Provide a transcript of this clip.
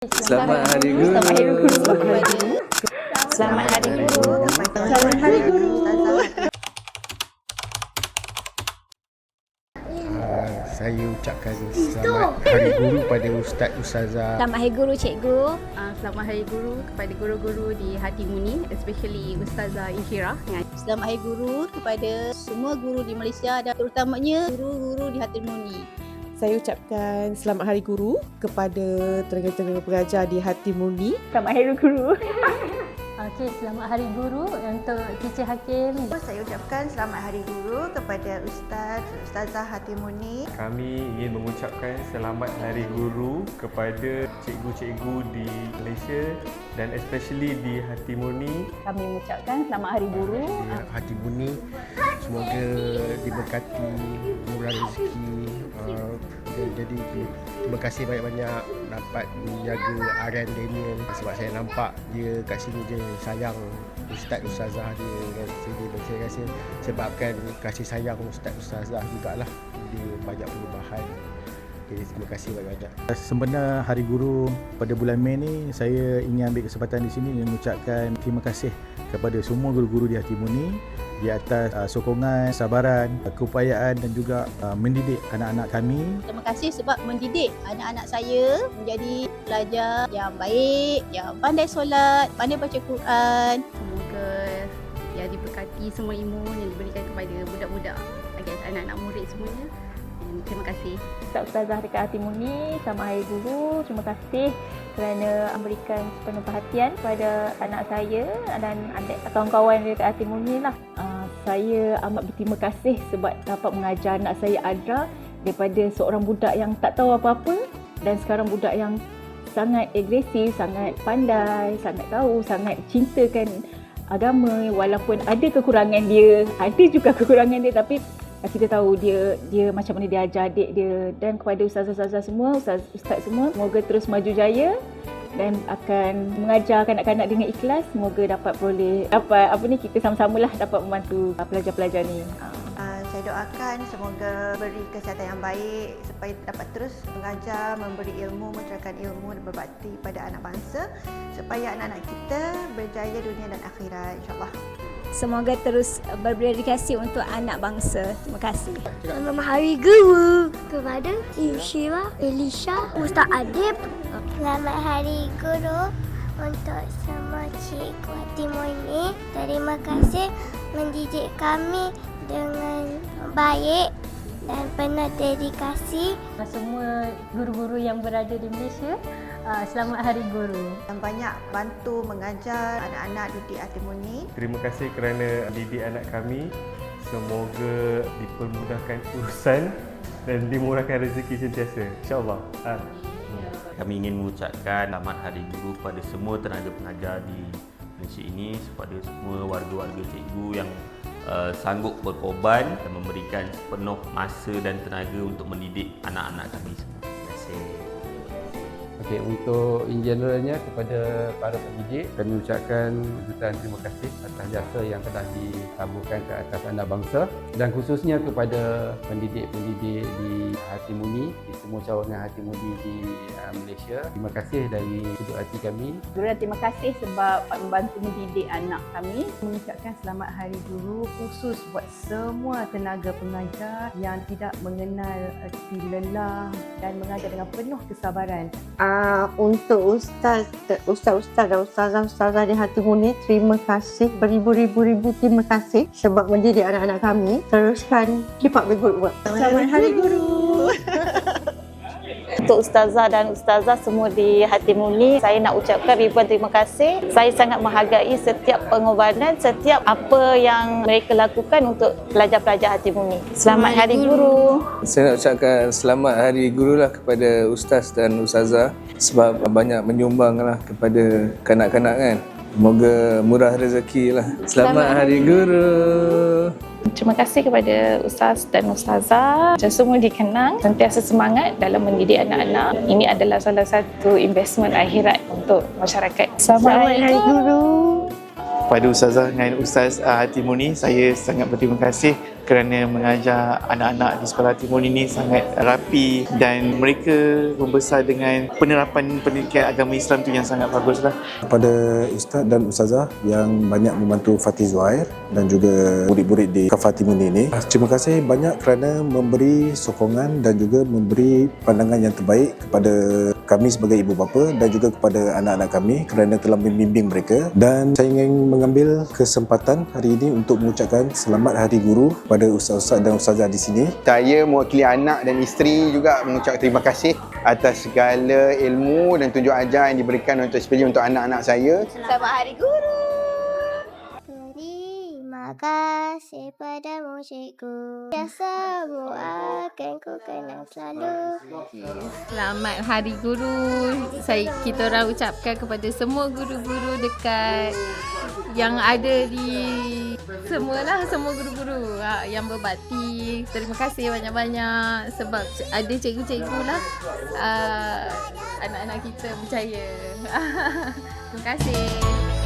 Selamat Hari Guru. Selamat Hari Guru. Selamat Hari Guru. Selamat Hari Guru. Saya ucapkan selamat Hari Guru pada Ustaz Ustazah. Selamat Hari Guru Cikgu. Selamat Hari Guru kepada guru-guru di Hati Muni, especially Ustazah Insyirah. Selamat Hari Guru kepada semua guru di Malaysia dan terutamanya guru-guru di Hati Muni. Saya ucapkan selamat Hari Guru kepada tenaga-tenaga pengajar di Hati Muni. Selamat Hari Guru. Okey, selamat Hari Guru untuk Teacher Hakim. Saya ucapkan selamat Hari Guru kepada Ustazah Hati Muni. Kami ingin mengucapkan selamat Hari Guru kepada cikgu-cikgu di Malaysia dan especially di Hati Muni. Kami mengucapkan selamat Hari Guru. Hati Muni semoga diberkati, murah rezeki. Jadi terima kasih banyak-banyak dapat menjaga Arian Daniel sebab saya nampak dia kat sini dia sayang Ustaz Ustazah dia kan. Saya rasa sebabkan kasih sayang Ustaz Ustazah jugalah dia banyak perubahan. Jadi terima kasih banyak-banyak. Sempena Hari Guru pada bulan Mei ni, saya ingin ambil kesempatan di sini mengucapkan terima kasih kepada semua guru-guru di Hati Muni di atas sokongan, sabaran, keupayaan dan juga mendidik anak-anak kami. Terima kasih sebab mendidik anak-anak saya menjadi pelajar yang baik, yang pandai solat, pandai baca Quran. Semoga ya diberkati semua ilmu yang diberikan kepada budak-budak, anak-anak murid semuanya. Dan terima kasih. Ustazah dekat Hati Muni, selamat Hari Guru. Terima kasih kerana memberikan sepenuh perhatian kepada anak saya dan adik kawan-kawan dekat Hati Muni lah. Saya amat berterima kasih sebab dapat mengajar anak saya Adra daripada seorang budak yang tak tahu apa-apa dan sekarang budak yang sangat agresif, sangat pandai, sangat tahu, sangat cintakan agama. Walaupun ada kekurangan dia, ada juga kekurangan dia, tapi kita tahu dia macam mana dia ajar adik dia. Dan kepada ustazah-ustazah semua, ustaz semua, semoga terus maju jaya dan akan mengajar kanak-kanak dengan ikhlas. Semoga dapat kita sama-samalah dapat membantu pelajar-pelajar ni. Saya doakan semoga beri kesihatan yang baik supaya dapat terus mengajar, memberi ilmu, mencurahkan ilmu dan berbakti pada anak bangsa supaya anak-anak kita berjaya dunia dan akhirat, insyaAllah. Semoga terus berdedikasi untuk anak bangsa. Terima kasih. Selamat Hari Guru kepada Insyirah, Elisha, Ustaz Adib. Selamat Hari Guru untuk semua cikgu Hati Muni. Terima kasih mendidik kami dengan baik dan penuh dedikasi. Semua guru-guru yang berada di Malaysia, selamat Hari Guru. Yang banyak bantu mengajar anak-anak didik Hati Muni. Terima kasih kerana didik anak kami. Semoga dipermudahkan urusan dan dimurahkan rezeki sentiasa, insya-Allah. Kami ingin mengucapkan selamat Hari Guru kepada semua tenaga pengajar di Malaysia ini, kepada semua warga-warga cikgu yang sanggup berkorban dan memberikan sepenuh masa dan tenaga untuk mendidik anak-anak kami semua. Terima kasih. Okey, untuk in generalnya kepada para pendidik, kami ucapkan jutaan terima kasih atas jasa yang telah ditaburkan ke atas anak bangsa dan khususnya kepada pendidik-pendidik di Hati Muni, di semua cawangan Hati Muni di Malaysia. Terima kasih dari sudut hati kami. Guru, terima kasih sebab membantu mendidik anak kami. Mengucapkan selamat Hari Guru khusus buat semua tenaga pengajar yang tidak mengenal erti lelah dan mengajar dengan penuh kesabaran. Untuk ustaz dan ustazah di Hati Muni, terima kasih beribu-ribu terima kasih sebab mendidik anak-anak kami. Teruskan keep up the good work. Selamat Hari Guru. Untuk ustazah dan ustazah semua di Hati Muni, saya nak ucapkan ribuan terima kasih. Saya sangat menghargai setiap pengorbanan, setiap apa yang mereka lakukan untuk pelajar-pelajar Hati Muni. Selamat Hari Guru. Saya nak ucapkan selamat Hari Guru lah kepada ustaz dan ustazah sebab banyak menyumbang lah kepada kanak-kanak kan. Semoga murah rezeki lah. Selamat Hari Guru. Terima kasih kepada ustaz dan ustazah. Semua dikenang, sentiasa semangat dalam mendidik anak-anak. Ini adalah salah satu investment akhirat untuk masyarakat. Selamat Hari Guru. Kepada Ustazah dengan Ustaz Hartimuni, saya sangat berterima kasih kerana mengajar anak-anak di Sekolah Hartimuni ini sangat rapi dan mereka membesar dengan penerapan pendidikan agama Islam tu yang sangat baguslah. Kepada Ustaz dan Ustazah yang banyak membantu Fatih Zuhair dan juga murid-murid di Kaf Hartimuni ini, terima kasih banyak kerana memberi sokongan dan juga memberi pandangan yang terbaik kepada kami sebagai ibu bapa dan juga kepada anak-anak kami kerana telah membimbing mereka. Dan saya ingin mengambil kesempatan hari ini untuk mengucapkan selamat Hari Guru kepada ustaz-ustaz dan ustazah di sini. Saya mewakili anak dan isteri juga mengucap terima kasih atas segala ilmu dan tunjuk ajar yang diberikan untuk anak-anak saya. Selamat Hari Guru. Terima kasih padamu cikgu. Jasamu akan ku kenang selalu. Selamat Hari Guru. Kita orang ucapkan kepada semua guru-guru dekat yang ada di semua guru-guru yang berbakti. Terima kasih banyak-banyak sebab ada cikgu-cikgu lah. Anak-anak kita percaya. Terima kasih.